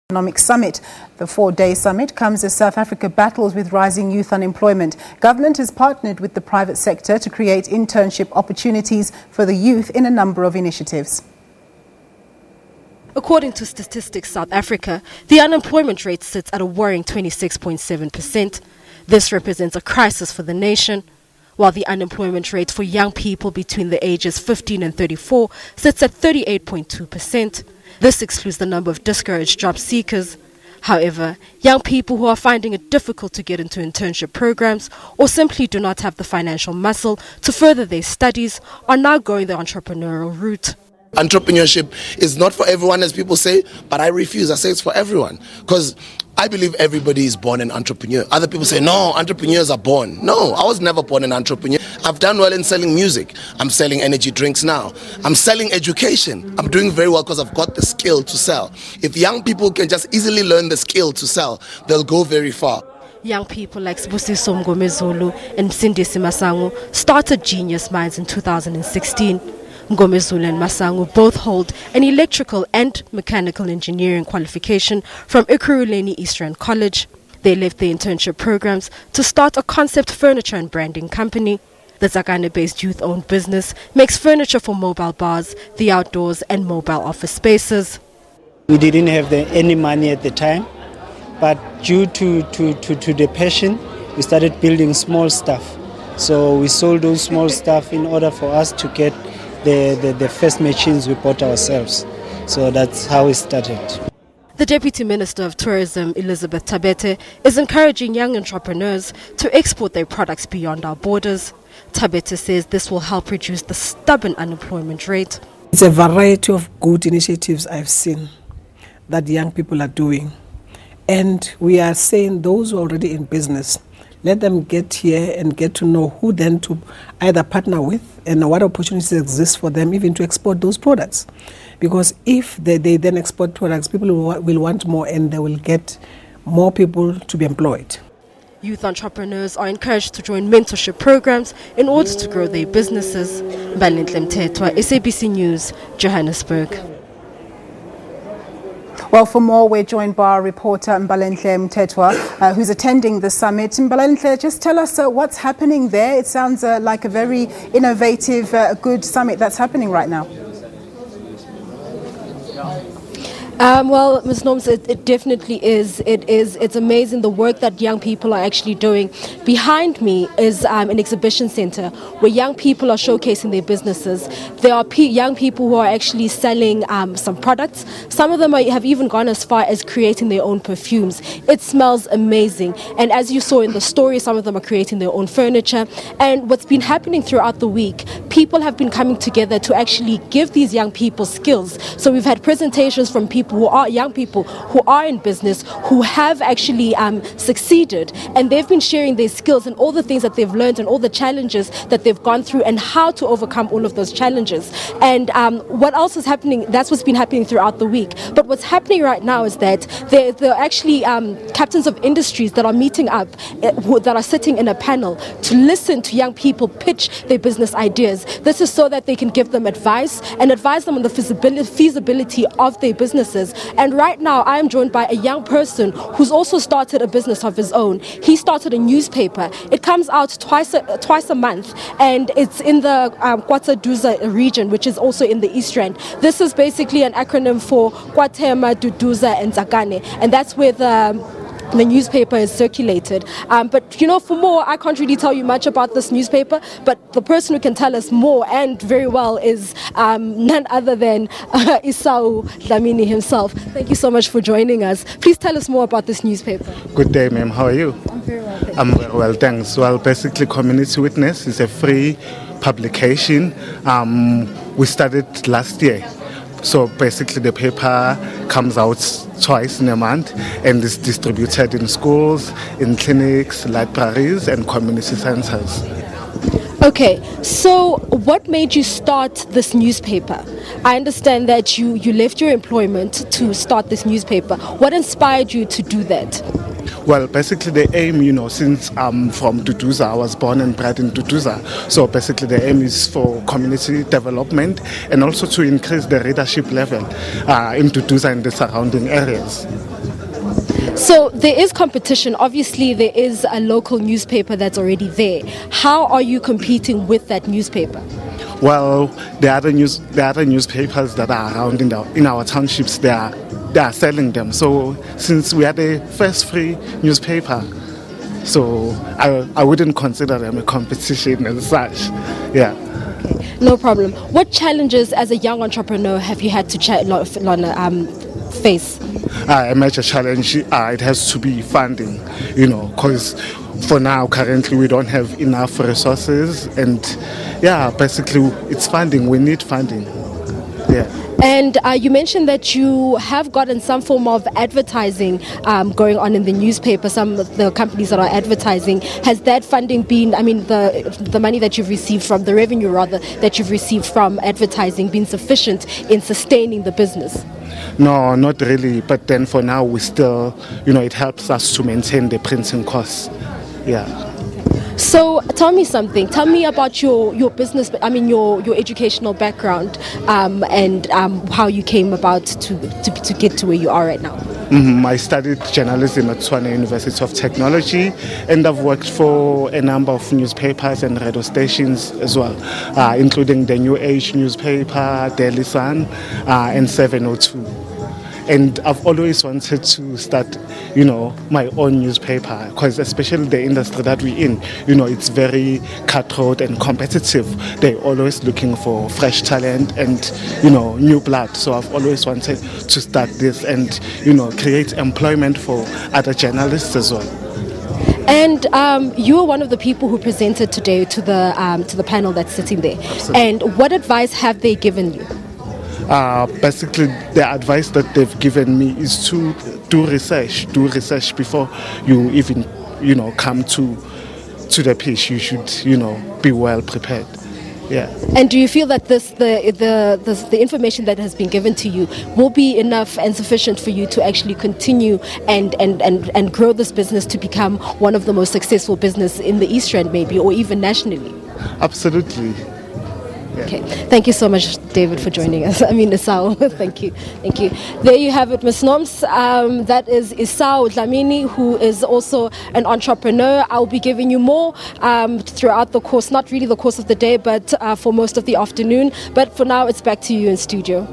Economic Summit. The 4-day summit comes as South Africa battles with rising youth unemployment. Government has partnered with the private sector to create internship opportunities for the youth in a number of initiatives. According to Statistics South Africa, the unemployment rate sits at a worrying 26.7%. This represents a crisis for the nation, while the unemployment rate for young people between the ages 15 and 34 sits at 38.2%. This excludes the number of discouraged job seekers. However, young people who are finding it difficult to get into internship programs or simply do not have the financial muscle to further their studies are now going the entrepreneurial route. Entrepreneurship is not for everyone, as people say, but I refuse. I say it's for everyone because I believe everybody is born an entrepreneur. Other people say, no, entrepreneurs are born. No, I was never born an entrepreneur. I've done well in selling music. I'm selling energy drinks now. I'm selling education. I'm doing very well because I've got the skill to sell. If young people can just easily learn the skill to sell, they'll go very far. Young people like Sibusiso Mngomezulu and Msindisi Masango started Genius Minds in 2016. Mngomezulu and Masango both hold an electrical and mechanical engineering qualification from Ekurhuleni Eastern College. They left their internship programs to start a concept furniture and branding company. The Tsakane-based youth-owned business makes furniture for mobile bars, the outdoors and mobile office spaces. We didn't have any money at the time, but due to the passion, we started building small stuff. So we sold those small stuff in order for us to get the first machines we bought ourselves. So that's how we started. The Deputy Minister of Tourism, Elizabeth Tabete, is encouraging young entrepreneurs to export their products beyond our borders. Tabete says this will help reduce the stubborn unemployment rate. It's a variety of good initiatives I've seen that young people are doing. And we are saying those who are already in business, let them get here and get to know who then to either partner with and what opportunities exist for them even to export those products. Because if they then export products, people will want more and they will get more people to be employed. Youth entrepreneurs are encouraged to join mentorship programs in order to grow their businesses. Mbalenhle Mthethwa, SABC News, Johannesburg. Well, for more, we're joined by our reporter Mbalenhle Mthethwa, who's attending the summit. Mbalenhle, just tell us what's happening there. It sounds like a very innovative, good summit that's happening right now. Well, Ms. Norms, it definitely is. It's amazing the work that young people are actually doing. Behind me is an exhibition center where young people are showcasing their businesses. There are young people who are actually selling some products. Some of them have even gone as far as creating their own perfumes. It smells amazing. And as you saw in the story, some of them are creating their own furniture. And what's been happening throughout the week, people have been coming together to actually give these young people skills. So we've had presentations from young people who are in business, who have actually succeeded, and they've been sharing their skills and all the things that they've learned and all the challenges that they've gone through and how to overcome all of those challenges. And what else is happening? That's what's been happening throughout the week. But what's happening right now is that there are actually captains of industries that are meeting up, that are sitting in a panel to listen to young people pitch their business ideas. This is so that they can give them advice and advise them on the feasibility of their businesses. And right now I am joined by a young person who's also started a business of his own. He started a newspaper. It comes out twice a month, and it's in the KwaZulu region, which is also in the East Rand. This is basically an acronym for KwaThema, Duduza and Tsakane, and that's where the newspaper is circulated. But you know, for more, I can't really tell you much about this newspaper, but the person who can tell us more and very well is none other than Esau Dlamini himself. Thank you so much for joining us. Please tell us more about this newspaper. Good day, ma'am. How are you? I'm very well, thank you. I'm very well, thanks. Well, basically, Community Witness is a free publication. We started last year. So basically the paper comes out twice in a month and is distributed in schools, in clinics, libraries and community centers. Okay, so what made you start this newspaper? I understand that you left your employment to start this newspaper. What inspired you to do that? Well, basically the aim, since I'm from Duduza, I was born and bred in Duduza. So basically the aim is for community development and also to increase the readership level in Duduza and the surrounding areas. So there is competition. Obviously, there is a local newspaper that's already there. How are you competing with that newspaper? Well, the other newspapers that are around in our townships, they are selling them. So since we are the first free newspaper, so I wouldn't consider them a competition as such. Yeah. Okay. No problem. What challenges as a young entrepreneur have you had to face? A major challenge, it has to be funding, because for now, currently, we don't have enough resources, and basically, it's funding. We need funding. Yeah. And you mentioned that you have gotten some form of advertising going on in the newspaper, some of the companies that are advertising. Has that funding been, the money that you've received from, the revenue rather, that you've received from advertising been sufficient in sustaining the business? No, not really. But then for now, we still, it helps us to maintain the printing costs. Yeah. So tell me something. Tell me about your business, your educational background and how you came about to get to where you are right now. I studied journalism at Tshwane University of Technology, and I've worked for a number of newspapers and radio stations as well, including the New Age newspaper, Daily Sun, and 702. And I've always wanted to start, my own newspaper, because especially the industry that we're in, it's very cutthroat and competitive. They're always looking for fresh talent and, new blood. So I've always wanted to start this and, create employment for other journalists as well. And you were one of the people who presented today to the panel that's sitting there. Absolutely. And what advice have they given you? Basically, the advice that they've given me is to do research before you even, come to the pitch. You should, be well prepared. Yeah. And do you feel that the information that has been given to you will be enough and sufficient for you to actually continue and grow this business to become one of the most successful business in the East Rand, maybe, or even nationally? Absolutely. Yeah. Okay, thank you so much, David, for joining us. Esau, thank you. There you have it, Ms. Noms. That is Esau Dlamini, who is also an entrepreneur. I'll be giving you more throughout the course, not really the course of the day, but for most of the afternoon. But for now, it's back to you in studio.